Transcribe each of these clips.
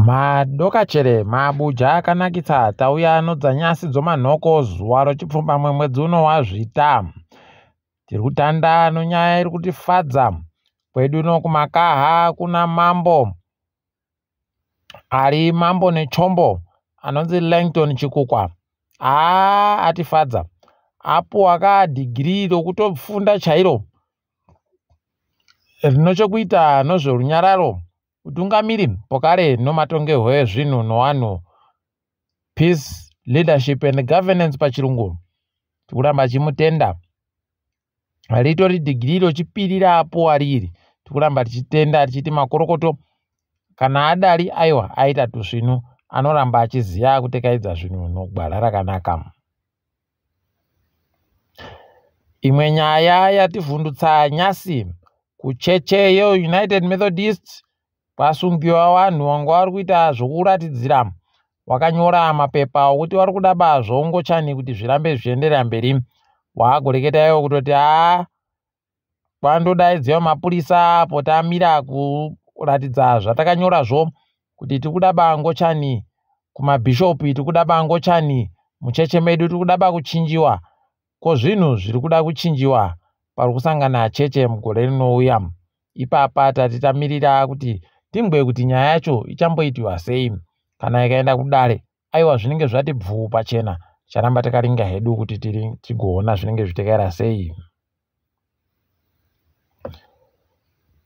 Madokachere Mabvuku akanakisa tauya dzanyasi dzomanhoko zuva rechipfumbamwe mwedzi uno waZvita. Tiri kutanda nyaya iri kutifadza kwedu uno kumakaha kuna mambo ari mambo nechombo anonzi Langton Chikukwa. Atifadza apo akadhigirii rokutofunda chairo rinochokuita nozverunyararo, utungamiri, pokare nomatongerwo ezvinhu nowanhu, peace, leadership and governance pachirungu. Tikuramba chimutenda ritori dhigirii rochipirira apo ariri. Tikuramba tichitenda tichiti makorokoto kana adari aiwa aita tuzvinhu anoramba achiziva kutekaidza zvinhu nogwara rakanaka. Imwe nyaya yativhundutsa nyasi kucheche yeUnited Methodist kwasungiwa vanhu vanga vari kuita zvokuratidzira, wakanyora mapepa okuti vari kuda zvongochani kuti zvirambe zvichienderera mberi. Waagoreketa iwo kutoti kwandodaidziwa mapurisa apo tamira kuratidza zvatakanyorazvo kuti tikuda ngochani kumabhishopi, tikuda ngochani mucheche medu, tikuda kuchinjiwa. Ko zvinhu zviri kuda kuchinjiwa pari kusangana cheche mugore rinouya. Ipapa tati tamirira kuti timbwe kuti nyaya yacho ichamboitiwa sei. Kana ikaenda kudare aiwa zvinenge zvati bvuu pachena, charamba takaringa hedu kuti tigoona zvinenge zvitekera sei.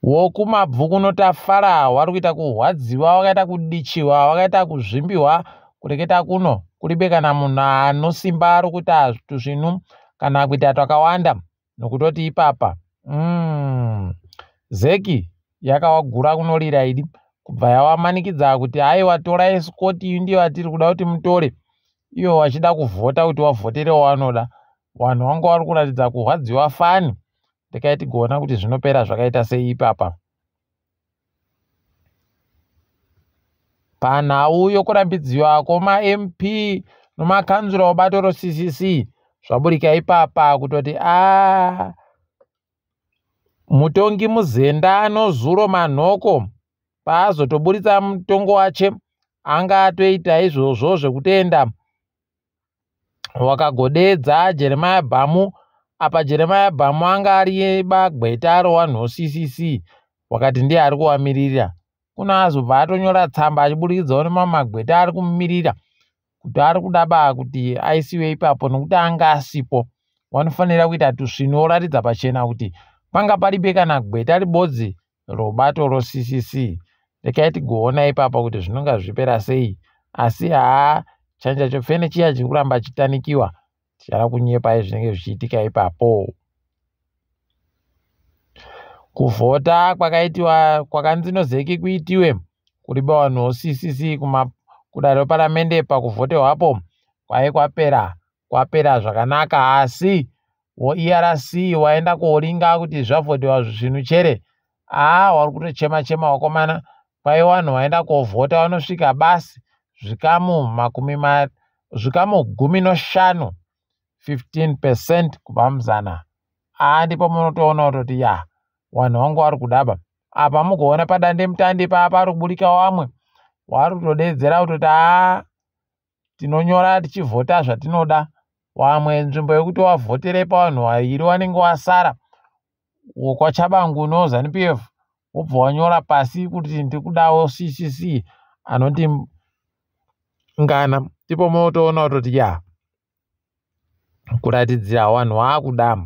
Wokumabvuku-Tafara wari kuita kuhwadziwa, wakaita kudichiwa, wakaita kuzvimbiwa, kureketa kuno kuribe kana munhu anosimba rokuita tuzvinhu kana kuita twakawanda nokutoti ipapa zeki yakawagura kunorira idi kubva yawamanikidza kuti aiwa torai sikoti ndiyo atiri kuda kuti mutore, iyo wachida kuvhota kuti wavhotere wanoda. Vanhu vanga vari kuratidza kuhwadziwa fani. Ndikaiti goona kuti zvinopera zvakaita sei ipapa. Panhau yokurambidziwa kwoma-MP nomakanzura obato ro-CCC zvaburika ipapa kutoti Mutongi muzenda anozuro manhoko paazotoburitsa mutongo wache anga atoita izvozvo zvekutenda wakagodedza Jeremiah Bhamu. Apa Jeremiah Bhamu anga ari bagweta rowanhu CCC wakati ndiye ari kuvamirira. Kuna azobva atonyora tsamba achiburikidzawo nemamagweta ari kumumirira kuti ari kuda kuti aisiwe ipapo nokuti anga asipo. Wanofanira kuita tusvinu oratidza pachena kuti panga paribe kana gweta ribodzi robato ro-CCC. Ndikaiti goona ipapa kuti zvinonga zvipera sei, asi chanja chofene chiya chiri kuramba chitanikiwa. Tichada kunyepa zvinenge zvichiitika ipapo. Kuvhota kwakaitiwa kwakanzinozeki kuitiwe kuriba vanhu CCC kudare paramende pakuvhoterwapo kwai kwapera zvakanaka, asi ERC waenda koringa kuti zvavhotewa zvinhu chere wari kutochema wakomana. Kwai vanhu vaenda kovhota vanosvika basi zvikamu 15 kubva muzana. Ndipo munotoona kutoti vanhu vangu vari kudaba. Apa mugoona padande mutande pari kuburika vamwe vari kutodedzera kutoti tinonyora tichivhota zvatinoda. Vamwe nzvimbo yekuti wavhotere pavanhu vaviri vanenge wasara, kwachabangu noZANU-PF wobva wanyora pasi kuti ndikudawo CCC anoti ngana. Ndipo munotoona kutoti kuratidzira vanhu vakuda.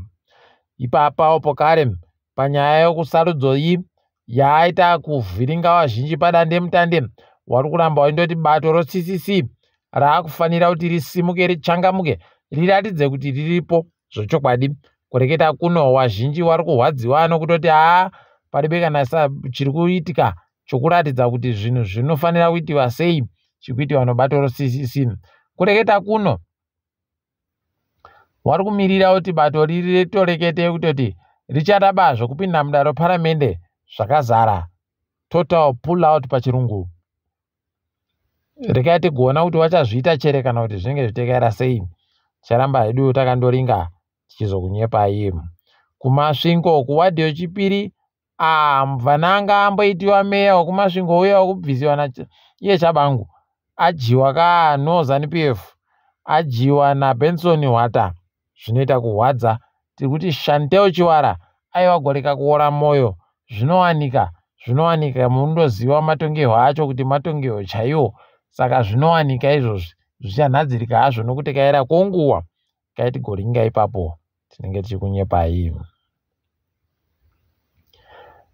Ipapa pokare panyaya yokusarudzo iyi yaita kuvhiringa vazhinji padande mutande, wari kuramba waindoti bato ro-CCC raakufanira kuti risimuke, richangamuke, riratidze kuti riripo dzochokwadi. Kureketa kuno wazhinji wari kuhwadziwa nokutoti paribe kana chiri kuitika chokuratidza kuti zvinhu zvinofanira kuitiwa sei chikuitiwa nobato ro-CCC. Kureketa kuno wari kumirira kuti bato riri ritorekete kutoti richada zvokupinda mudare paramende zvakazara, total pull out pachirungu. Rekaiti kuona kuti wachazviita chere kana kuti zvinenge zvitekera sei. Charamba hedu takandoringa tichizokunyepai. Kumasvingo kuwadhi yechipiri mubvananga amboitiwa meya wekumasvingo uya wekubvisiwa iye Chabangu ajiwa kaNo ZANU-PF, ajiwa naBenson Hwata, zvinoita kuhwadza. Tiri kuti Shanteo Chiwara aiwa goreka kuora moyo. Zvinowanika mundoziva matongerwo acho kuti matongerwo chaiwo. Saka zvinowanika izvozvi zvichanhadzirika hazvo nokuti kaera konguwa kaiti goringa ipapo tinenge tichikunyepai.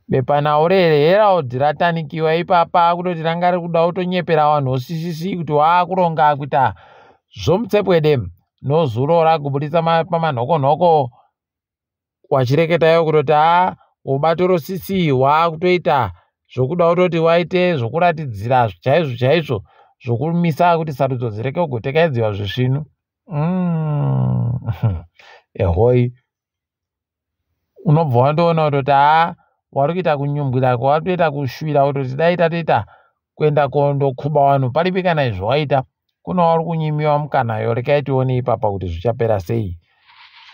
Bepanaureere Herald ratanikiwa ipapa kutoti ranga riri kuda kutonyepera vanhu CCC kuti waakuronga kuita zvomutsepwede nozurora kubudisa pamanhokonhoko, wachireketayo kutoti ubatoro CC waakutoita zvokuda kutoti waite zvokuratidzira chaizvo zvokumisa kuti sarudzo dzireke kugotekaidziwa zvisvinu. Ehoi, unobva wandoona kutoti wari kuita kunyumbwira kwawatoita kushuvira kutoti dai tatoita kuenda kondokuba vanhu paripi kana izvo waita. Kuna wari kunyimiwa mukanayo, rekai tione ipapa kuti zvichapera sei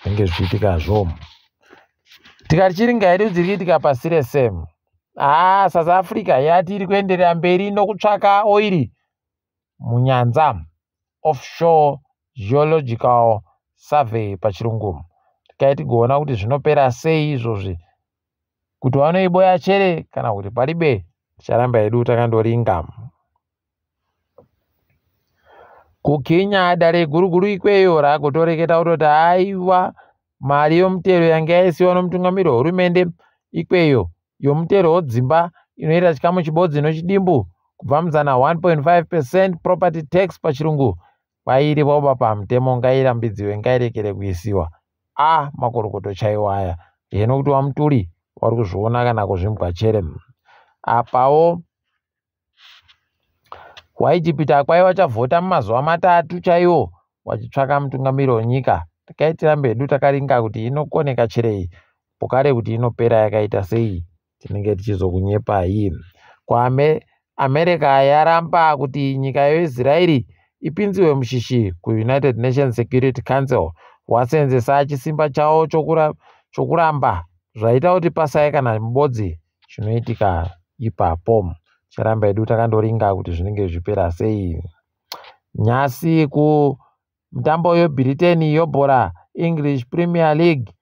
zvinenge zvichiitikazvo. Tikati chiringa yedu dziri kuitika pasi rese, South Africa yati iri kuenderera mberi nokutsvaka oiri munyanza, offshore geological survey pachirungu. Tikai tigoona kuti zvinopera sei izvozvi, kuti vanoiboya chere kana kuti paribe. Ticharamba hedu takandoringa. Kukenya dare guruguru ikweyo ragotoreketa kutoti aiwa mari yomutero yange yaisiwa nomutungamiri wehurumende ikweyo yomutero wedzimba inoita chikamu chibodzi nochidimbu kubva muzana 1.5% property tax pachirungu vairi vauba pamutemo ngairambidziwe ngairekere kuisiwa. Makorokoto chaiwo aya, yenokuti wamuturi wari kuzviona kana kuzvimbwa chere. Apawo waIjipita kwaiva chavhota mumazuva 3 chaiwo wachitsvaka mutungamiri wenyika. Takaitiramba hedu takaringa kuti inokoneka cherei, pokare kuti inopera yakaita sei tinenge tichizokunyepai. America yaramba kuti nyika yeIsraeri ipinziwe mushishi kuUnited Nations Security Council, wasenzesa chisimba chawo chokuramba zvaita kuti pasai kana mubodzi chinoitika ipapo. Charamba hedu takandoringa kuti zvinenge zvipera sei. Nyasi mutambo weBulletin yobhora English Premier League,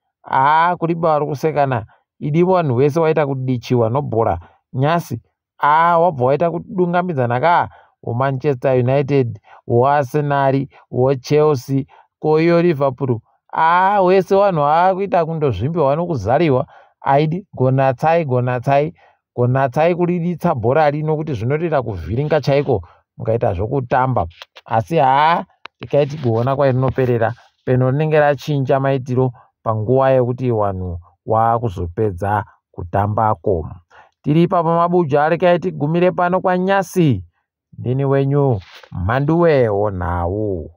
kuriba vari kusekana. Idi vanhu vese waita kudichiwa nobhora nyasi, wabva waita kudungamidzana weManchester United, weArsenal, weChelsea, koiyo Liverpool. Wese vanhu vakuita kundozvimbiwa nokuzariwa. Aidi gonatsai kuriditsa bhora rino kuti zvinotoita kuvhiringa chaiko mukaita zvokutamba. Asi tikaiti kuona kwairinoperera peno rinenge rachinja maitiro panguva yekuti vanhu wakuzopedza kutambako. Tiri ipa pamabuja rekai tigumire pano kwanyasi. Ndini wenyu Mhanduwe Wenhau.